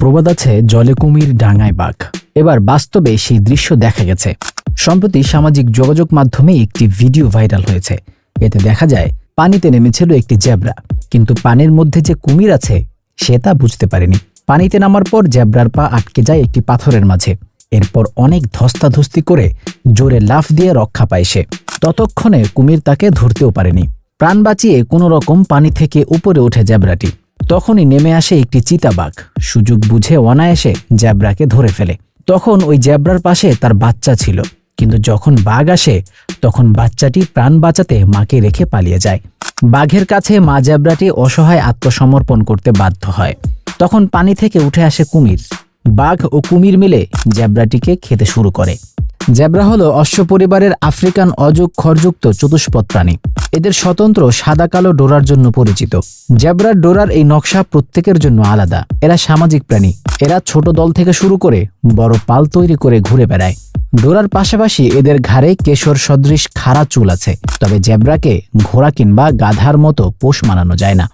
প্রবাদ আছে, জলে কুমির ডাঙায় বাঘ। এবার বাস্তবে সেই দৃশ্য দেখা গেছে। সম্প্রতি সামাজিক যোগাযোগ মাধ্যমে একটি ভিডিও ভাইরাল হয়েছে। এতে দেখা যায় পানিতে নেমেছিল একটি জেব্রা, কিন্তু পানির মধ্যে যে কুমির আছে সে তা বুঝতে পারেনি। পানিতে নামার পর জেব্রার পা আটকে যায় একটি পাথরের মাঝে। এরপর অনেক ধস্তাধস্তি করে জোরে লাফ দিয়ে রক্ষা পায় সে। ততক্ষণে কুমির তাকে ধরতেও পারেনি। প্রাণ বাঁচিয়ে কোনো রকম পানি থেকে উপরে ওঠে জেব্রাটি। তখনই নেমে আসে একটি চিতাবাঘ। সুযোগ বুঝে অনায়াসে জেব্রাকে ধরে ফেলে। তখন ওই জেব্রার পাশে তার বাচ্চা ছিল, কিন্তু যখন বাঘ আসে তখন বাচ্চাটি প্রাণ বাঁচাতে মাকে রেখে পালিয়ে যায়। বাঘের কাছে মা জেব্রাটি অসহায় আত্মসমর্পণ করতে বাধ্য হয়। তখন পানি থেকে উঠে আসে কুমির। বাঘ ও কুমির মিলে জেব্রাটিকে খেতে শুরু করে। জেব্রা হলো অশ্ব পরিবারের আফ্রিকান অযুগ খড়যুক্ত চতুষ্পদ প্রাণী। এদের স্বতন্ত্র সাদা কালো ডোরার জন্য পরিচিত। জেব্রার ডোরার এই নকশা প্রত্যেকের জন্য আলাদা। এরা সামাজিক প্রাণী। এরা ছোট দল থেকে শুরু করে বড় পাল তৈরি করে ঘুরে বেড়ায়। ডোরার পাশাপাশি এদের ঘাড়ে কেশর সদৃশ খাড়া চুল আছে। তবে জেব্রাকে ঘোড়া কিংবা গাধার মতো পোষ মানানো যায় না।